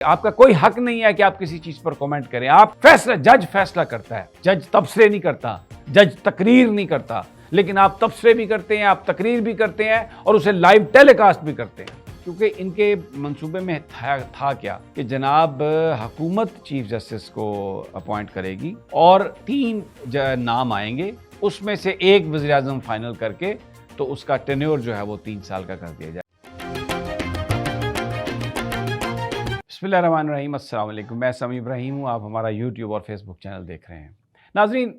آپ کا کوئی حق نہیں ہے کہ آپ کسی چیز پر کامنٹ کریں. آپ جج فیصلہ کرتا ہے. جج تبصرے نہیں کرتا, جج تقریر نہیں کرتا, لیکن آپ تبصرے بھی کرتے ہیں, آپ تقریر بھی کرتے ہیں اور اسے لائیو ٹیلی کاسٹ بھی کرتے ہیں. کیونکہ ان کے منصوبے میں تھا کیا کہ جناب حکومت چیف جسٹس کو اپوائنٹ کرے گی اور 3 نام آئیں گے, اس میں سے ایک وزیر اعظم فائنل کر کے تو اس کا ٹینیور جو ہے وہ 3 سال کا کر دیا جائے. بسم اللہ الرحمن الرحیم. السلام علیکم. میں سمیع ابراہیم ہوں. آپ ہمارا یوٹیوب اور فیس بک چینل دیکھ رہے ہیں. ناظرین,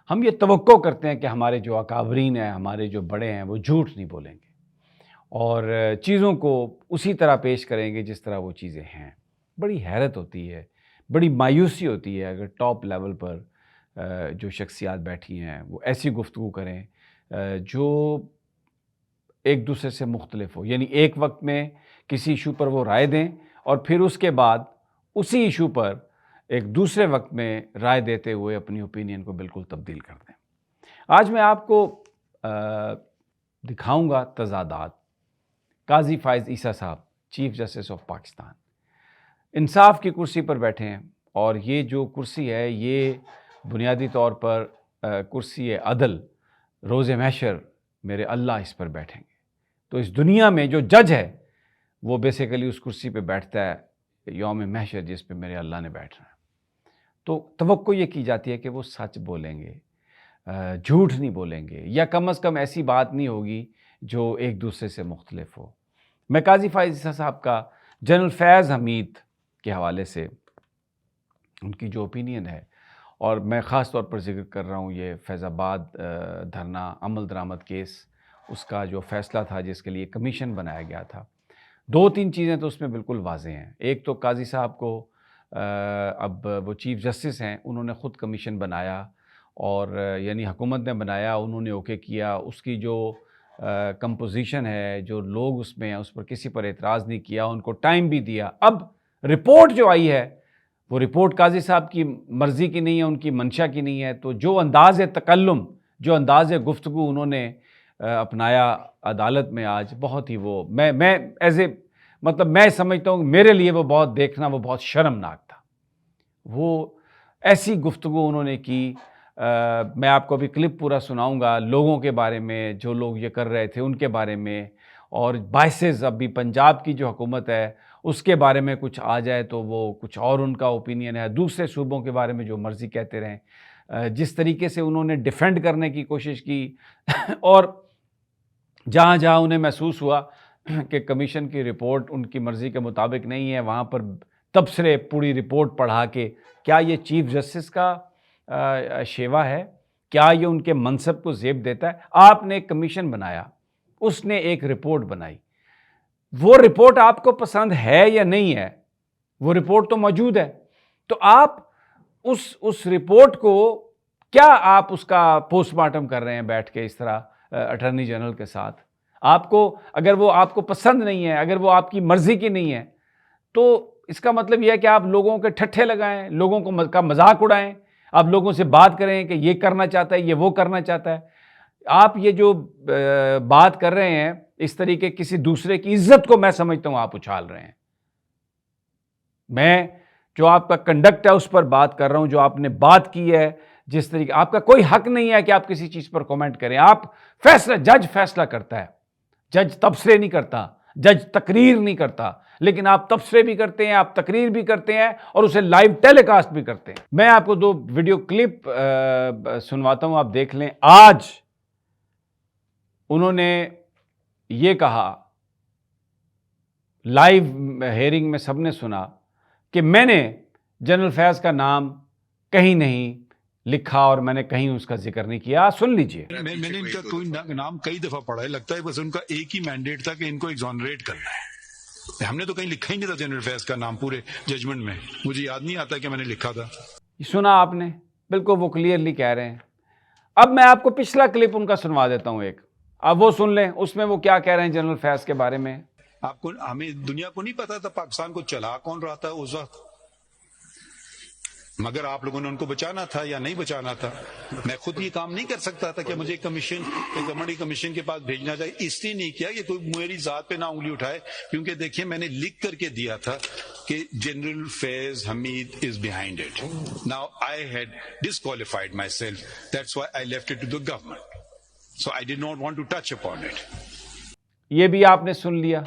ہم یہ توقع کرتے ہیں کہ ہمارے جو اکابرین ہیں, ہمارے جو بڑے ہیں, وہ جھوٹ نہیں بولیں گے اور چیزوں کو اسی طرح پیش کریں گے جس طرح وہ چیزیں ہیں. بڑی حیرت ہوتی ہے, بڑی مایوسی ہوتی ہے اگر ٹاپ لیول پر جو شخصیات بیٹھی ہیں وہ ایسی گفتگو کریں جو ایک دوسرے سے مختلف ہو. یعنی ایک وقت میں کسی ایشو پر وہ رائے دیں اور پھر اس کے بعد اسی ایشو پر ایک دوسرے وقت میں رائے دیتے ہوئے اپنی اوپینین کو بالکل تبدیل کر دیں. آج میں آپ کو دکھاؤں گا تضادات. قاضی فائز عیسیٰ صاحب, چیف جسٹس آف پاکستان, انصاف کی کرسی پر بیٹھے ہیں اور یہ جو کرسی ہے یہ بنیادی طور پر کرسی عدل, روز محشر میرے اللہ اس پر بیٹھیں گے. تو اس دنیا میں جو جج ہے وہ بیسیکلی اس کرسی پہ بیٹھتا ہے یوم محشر جس پہ میرے اللہ نے بیٹھنا ہے. تو توقع یہ کی جاتی ہے کہ وہ سچ بولیں گے, جھوٹ نہیں بولیں گے, یا کم از کم ایسی بات نہیں ہوگی جو ایک دوسرے سے مختلف ہو. میں قاضی فائز عیسیٰ صاحب کا جنرل فیض حمید کے حوالے سے ان کی جو اوپینین ہے, اور میں خاص طور پر ذکر کر رہا ہوں یہ فیض آباد دھرنا عمل درآمد کیس, اس کا جو فیصلہ تھا جس کے لیے کمیشن بنایا گیا تھا. 2-3 چیزیں تو اس میں بالکل واضح ہیں. ایک تو قاضی صاحب کو اب وہ چیف جسٹس ہیں, انہوں نے خود کمیشن بنایا اور یعنی حکومت نے بنایا, انہوں نے اوکے کیا. اس کی جو کمپوزیشن ہے, جو لوگ اس میں ہیں, اس پر کسی پر اعتراض نہیں کیا, ان کو ٹائم بھی دیا. اب رپورٹ جو آئی ہے وہ رپورٹ قاضی صاحب کی مرضی کی نہیں ہے, ان کی منشا کی نہیں ہے. تو جو انداز تکلم, جو انداز گفتگو انہوں نے اپنایا عدالت میں آج, بہت ہی وہ میں ایز اے مطلب میں سمجھتا ہوں کہ میرے لیے وہ بہت دیکھنا وہ بہت شرمناک تھا. وہ ایسی گفتگو انہوں نے کی. میں آپ کو ابھی کلپ پورا سناؤں گا لوگوں کے بارے میں, جو لوگ یہ کر رہے تھے ان کے بارے میں, اور باعث ابھی پنجاب کی جو حکومت ہے اس کے بارے میں کچھ آ جائے تو وہ کچھ اور ان کا اوپینین ہے. دوسرے صوبوں کے بارے میں جو مرضی کہتے رہیں, جس طریقے سے انہوں نے ڈیفینڈ کرنے کی کوشش کی اور جہاں جہاں انہیں محسوس ہوا کہ کمیشن کی رپورٹ ان کی مرضی کے مطابق نہیں ہے, وہاں پر تبصرے پوری رپورٹ پڑھا کے کیا یہ چیف جسٹس کا شیوا ہے, کیا یہ ان کے منصب کو زیب دیتا ہے. آپ نے ایک کمیشن بنایا, اس نے ایک رپورٹ بنائی, وہ رپورٹ آپ کو پسند ہے یا نہیں ہے, وہ رپورٹ تو موجود ہے. تو آپ اس رپورٹ کو کیا آپ اس کا پوسٹ مارٹم کر رہے ہیں بیٹھ کے اس طرح اٹارنی جنرل کے ساتھ. آپ کو اگر وہ آپ کو پسند نہیں ہے, اگر وہ آپ کی مرضی کی نہیں ہے, تو اس کا مطلب یہ ہے کہ آپ لوگوں کے ٹھٹھے لگائیں, لوگوں کا مذاق اڑائیں, آپ لوگوں سے بات کریں کہ یہ کرنا چاہتا ہے, یہ وہ کرنا چاہتا ہے. آپ یہ جو بات کر رہے ہیں اس طریقے کسی دوسرے کی عزت کو میں سمجھتا ہوں آپ اچھال رہے ہیں. میں جو آپ کا کنڈکٹ ہے اس پر بات کر رہا ہوں, جو آپ نے بات کی ہے, جس طریقے آپ کا کوئی حق نہیں ہے کہ آپ کسی چیز پر کامنٹ کریں. آپ جج فیصلہ کرتا ہے, جج تبصرے نہیں کرتا, جج تقریر نہیں کرتا, لیکن آپ تبصرے بھی کرتے ہیں, آپ تقریر بھی کرتے ہیں اور اسے لائیو ٹیلی کاسٹ بھی کرتے ہیں. میں آپ کو 2 ویڈیو کلپ سنواتا ہوں, آپ دیکھ لیں. آج انہوں نے یہ کہا, لائیو ہیئرنگ میں سب نے سنا, کہ میں نے جنرل فیض کا نام کہیں نہیں لکھا اور میں نے کہیں اس کا ذکر نہیں کیا. سن لیجئے. میں نے ان کا کوئی نام کئی دفعہ پڑھا ہے, لگتا ہے بس ان کا ایک ہی مینڈیٹ تھا کہ ان کو ایگزونریٹ کرنا ہے. ہم نے تو کہیں لکھا ہی نہیں تھا جنرل فیض کا نام پورے ججمنٹ میں, مجھے یاد نہیں آتا کہ میں نے لکھا تھا. سنا آپ نے, بالکل وہ کلیئرلی کہہ رہے ہیں. اب میں آپ کو پچھلا کلپ ان کا سنوا دیتا ہوں ایک, اب وہ سن لیں اس میں وہ کیا کہہ رہے ہیں جنرل فیض کے بارے میں. آپ کو, ہمیں دنیا کو نہیں پتا تھا پاکستان کو چلا کون رہا تھا اس وقت, مگر آپ لوگوں نے ان کو بچانا تھا یا نہیں بچانا تھا. میں خود یہ کام نہیں کر سکتا تھا کہ مجھے کمیٹی کمیشن کے پاس بھیجنا چاہیے. اس لیے نہیں کیا کہ کوئی میری ذات پہ نہ انگلی اٹھائے, کیونکہ دیکھیے میں نے لکھ کر کے دیا تھا کہ General Faiz Hamid is behind it. Now I had disqualified myself. That's why I left it to the government. So I did not want to touch upon it. یہ بھی آپ نے سن لیا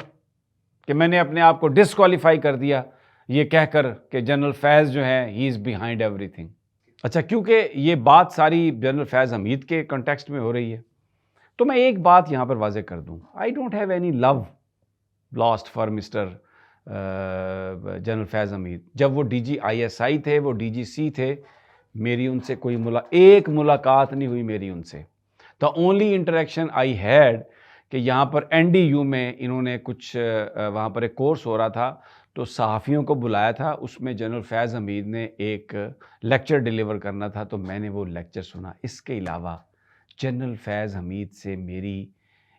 کہ میں نے اپنے آپ کو ڈسکوالیفائی کر دیا یہ کہہ کر کہ جنرل فیض جو ہیں ہی از بیہائنڈ ایوری تھنگ. اچھا، کیونکہ یہ بات ساری جنرل فیض حمید کے کنٹیکسٹ میں ہو رہی ہے تو میں ایک بات یہاں پر واضح کر دوں. I don't have any love lost for Mr General Faiz Hameed. جب وہ DGISI تھے، وہ DGC تھے، میری ان سے کوئی ایک ملاقات نہیں ہوئی میری ان سے. The only interaction I had کہ یہاں پر NDU میں انہوں نے کچھ وہاں پر ایک کورس ہو رہا تھا تو صحافیوں کو بلایا تھا، اس میں جنرل فیض حمید نے ایک لیکچر ڈیلیور کرنا تھا تو میں نے وہ لیکچر سنا. اس کے علاوہ جنرل فیض حمید سے میری،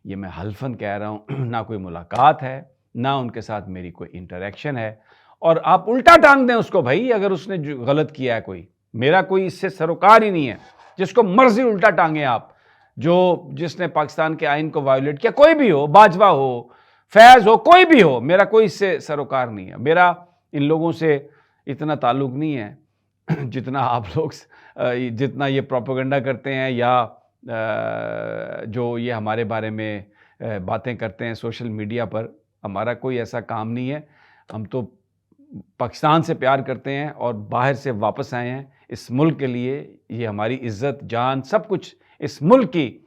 یہ میں حلفاً کہہ رہا ہوں، نہ کوئی ملاقات ہے، نہ ان کے ساتھ میری کوئی انٹریکشن ہے. اور آپ الٹا ٹانگ دیں اس کو بھائی، اگر اس نے غلط کیا ہے کوئی، میرا کوئی اس سے سروکار ہی نہیں ہے. جس کو مرضی الٹا ٹانگیں آپ، جس نے پاکستان کے آئین کو وائیولیٹ کیا، کوئی بھی ہو، باجوہ ہو، فیض ہو، کوئی بھی ہو، میرا کوئی اس سے سروکار نہیں ہے. میرا ان لوگوں سے اتنا تعلق نہیں ہے جتنا آپ لوگ جتنا یہ پروپیگنڈا کرتے ہیں یا جو یہ ہمارے بارے میں باتیں کرتے ہیں سوشل میڈیا پر. ہمارا کوئی ایسا کام نہیں ہے. ہم تو پاکستان سے پیار کرتے ہیں اور باہر سے واپس آئے ہیں اس ملک کے لیے. یہ ہماری عزت، جان، سب کچھ اس ملک کی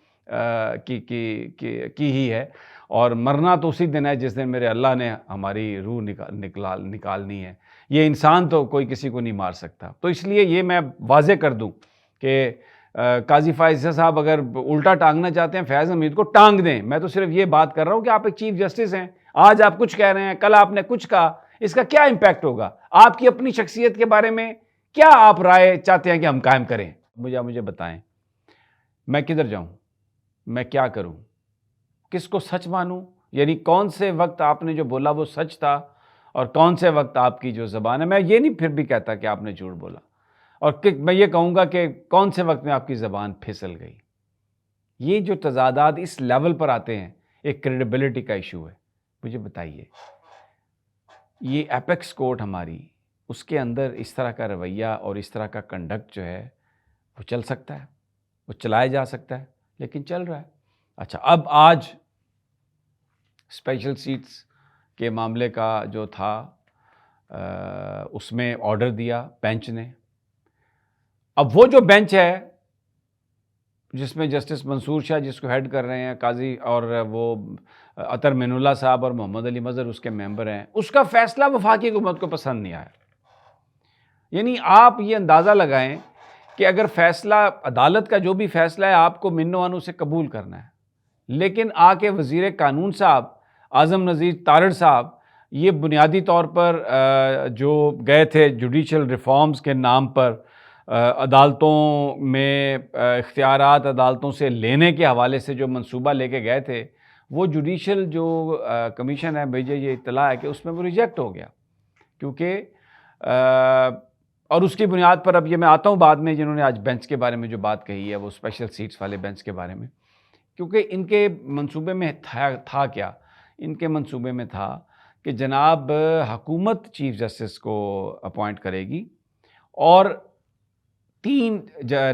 ہی ہے، اور مرنا تو اسی دن ہے جس دن میرے اللہ نے ہماری روح نکالنی ہے. یہ انسان تو کوئی کسی کو نہیں مار سکتا. تو اس لیے یہ میں واضح کر دوں کہ قاضی فائز صاحب اگر الٹا ٹانگنا چاہتے ہیں فیض حمید کو ٹانگ دیں. میں تو صرف یہ بات کر رہا ہوں کہ آپ ایک چیف جسٹس ہیں، آج آپ کچھ کہہ رہے ہیں، کل آپ نے کچھ کہا، اس کا کیا امپیکٹ ہوگا؟ آپ کی اپنی شخصیت کے بارے میں کیا آپ رائے چاہتے ہیں کہ ہم قائم کریں؟ مجھے بتائیں، میں کدھر جاؤں؟ میں کیا کروں؟ کس کو سچ مانوں؟ یعنی کون سے وقت آپ نے جو بولا وہ سچ تھا اور کون سے وقت آپ کی جو زبان ہے، میں یہ نہیں پھر بھی کہتا کہ آپ نے جھوٹ بولا، اور میں یہ کہوں گا کہ کون سے وقت میں آپ کی زبان پھسل گئی. یہ جو تضادات اس لیول پر آتے ہیں، ایک کریڈیبلٹی کا ایشو ہے. مجھے بتائیے، یہ ایپیکس کورٹ ہماری، اس کے اندر اس طرح کا رویہ اور اس طرح کا کنڈکٹ جو ہے وہ چل سکتا ہے، وہ چلایا جا سکتا ہے، لیکن چل رہا ہے. اچھا، اب آج اسپیشل سیٹس کے معاملے کا جو تھا اس میں آرڈر دیا بینچ نے. اب وہ جو بینچ ہے جس میں جسٹس منصور شاہ جس کو ہیڈ کر رہے ہیں قاضی، اور وہ اطہر مین اللہ صاحب اور محمد علی مظہر اس کے ممبر ہیں، اس کا فیصلہ وفاقی حکومت کو پسند نہیں آیا. یعنی آپ یہ اندازہ لگائیں کہ اگر فیصلہ عدالت کا جو بھی فیصلہ ہے آپ کو من و عنو سے قبول کرنا ہے، لیکن آ کے وزیر قانون صاحب اعظم نذیر تارڑ صاحب یہ بنیادی طور پر جو گئے تھے جوڈیشل ریفارمز کے نام پر عدالتوں میں اختیارات عدالتوں سے لینے کے حوالے سے جو منصوبہ لے کے گئے تھے، وہ جوڈیشل جو کمیشن ہے، مجھے یہ اطلاع ہے کہ اس میں وہ ریجیکٹ ہو گیا. کیونکہ اور اس کی بنیاد پر اب یہ میں آتا ہوں بعد میں، جنہوں نے آج بینچ کے بارے میں جو بات کہی ہے وہ اسپیشل سیٹس والے بینچ کے بارے میں، کیونکہ ان کے منصوبے میں تھا کیا؟ ان کے منصوبے میں تھا کہ جناب حکومت چیف جسٹس کو اپوائنٹ کرے گی اور 3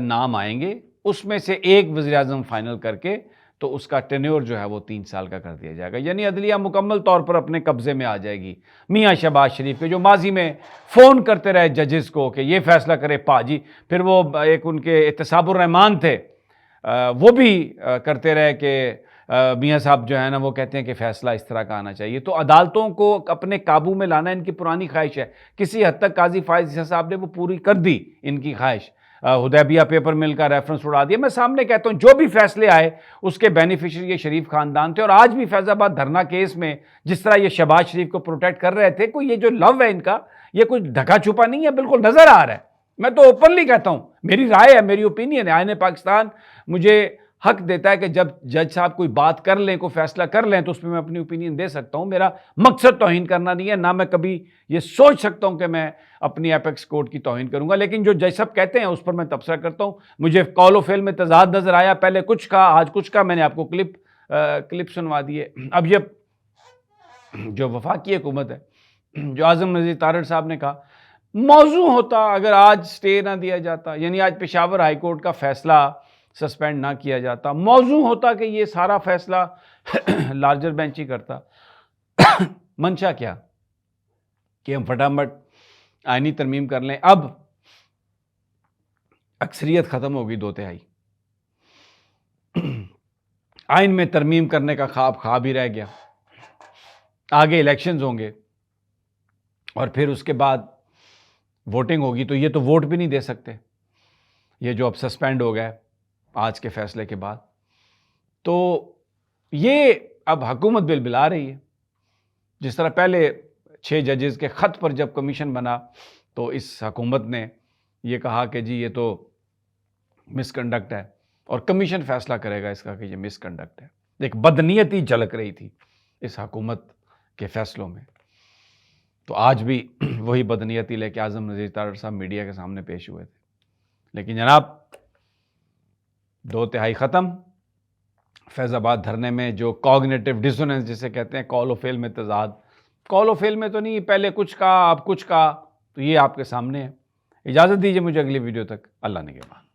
نام آئیں گے، اس میں سے ایک وزیر اعظم فائنل کر کے تو اس کا ٹینیور جو ہے وہ 3 سال کا کر دیا جائے گا. یعنی عدلیہ مکمل طور پر اپنے قبضے میں آ جائے گی. میاں شہباز شریف کے جو ماضی میں فون کرتے رہے ججز کو کہ یہ فیصلہ کرے پاجی، پھر وہ ایک ان کے احتساب الرحمان تھے، وہ بھی کرتے رہے کہ میاں صاحب جو ہے نا وہ کہتے ہیں کہ فیصلہ اس طرح کا آنا چاہیے. تو عدالتوں کو اپنے قابو میں لانا ان کی پرانی خواہش ہے. کسی حد تک قاضی فائز عیسی صاحب نے وہ پوری کر دی ان کی خواہش. حدیبیہ پیپر مل کا ریفرنس اڑا دیا. میں سامنے کہتا ہوں جو بھی فیصلے آئے اس کے بینیفیشری یہ شریف خاندان تھے. اور آج بھی فیض آباد دھرنا کیس میں جس طرح یہ شہباز شریف کو پروٹیکٹ کر رہے تھے، کوئی یہ جو لو ہے ان کا، یہ کوئی ڈھکا چھپا نہیں ہے، بالکل نظر آ رہا ہے. میں تو اوپنلی کہتا ہوں، میری رائے ہے، میری اوپینین ہے. آئین پاکستان مجھے حق دیتا ہے کہ جب جج صاحب کوئی بات کر لیں، کوئی فیصلہ کر لیں تو اس میں اپنی اوپینین دے سکتا ہوں. میرا مقصد توہین کرنا نہیں ہے، نہ میں کبھی یہ سوچ سکتا ہوں کہ میں اپنی ایپیکس کورٹ کی توہین کروں گا. لیکن جو جج صاحب کہتے ہیں اس پر میں تبصرہ کرتا ہوں. مجھے قول و فعل میں تضاد نظر آیا، پہلے کچھ کہا، آج کچھ کہا. میں نے آپ کو کلپ سنوا دیے. اب یہ جو وفاقی حکومت ہے جو اعظم نذیر تارڑ صاحب نے کہا موضوع ہوتا اگر آج سٹے نہ دیا جاتا، یعنی آج پشاور ہائی کورٹ کا فیصلہ سسپینڈ نہ کیا جاتا، موضوع ہوتا کہ یہ سارا فیصلہ لارجر بینچ ہی کرتا، منشا کیا کہ ہم فٹافٹ آئینی ترمیم کر لیں۔ اب اکثریت ختم ہوگی 2/3، آئین میں ترمیم کرنے کا خواب ہی رہ گیا، آگے الیکشنز ہوں گے اور پھر اس کے بعد ووٹنگ ہوگی، تو یہ تو ووٹ بھی نہیں دے سکتے، یہ جو اب سسپینڈ ہو گئے آج کے فیصلے کے بعد۔ تو یہ اب حکومت بلبلا رہی ہے، جس طرح پہلے 6 ججز کے خط پر جب کمیشن بنا تو اس حکومت نے یہ کہا کہ جی یہ تو مس کنڈکٹ ہے، اور کمیشن فیصلہ کرے گا اس کا کہ یہ مس کنڈکٹ ہے۔ ایک بدنیتی جھلک رہی تھی اس حکومت کے فیصلوں میں، تو آج بھی وہی بدنیتی لے کے اعظم نذیر تارڑ صاحب میڈیا کے سامنے پیش ہوئے تھے۔ لیکن جناب 2/3 ختم، فیض آباد دھرنے میں جو کوگنیٹو ڈسوننس جسے کہتے ہیں، قول و فعل میں تضاد، قول و فعل میں تو نہیں، پہلے کچھ کہا اب کچھ کہا، تو یہ آپ کے سامنے ہے۔ اجازت دیجیے مجھے اگلی ویڈیو تک، اللہ نگہبان۔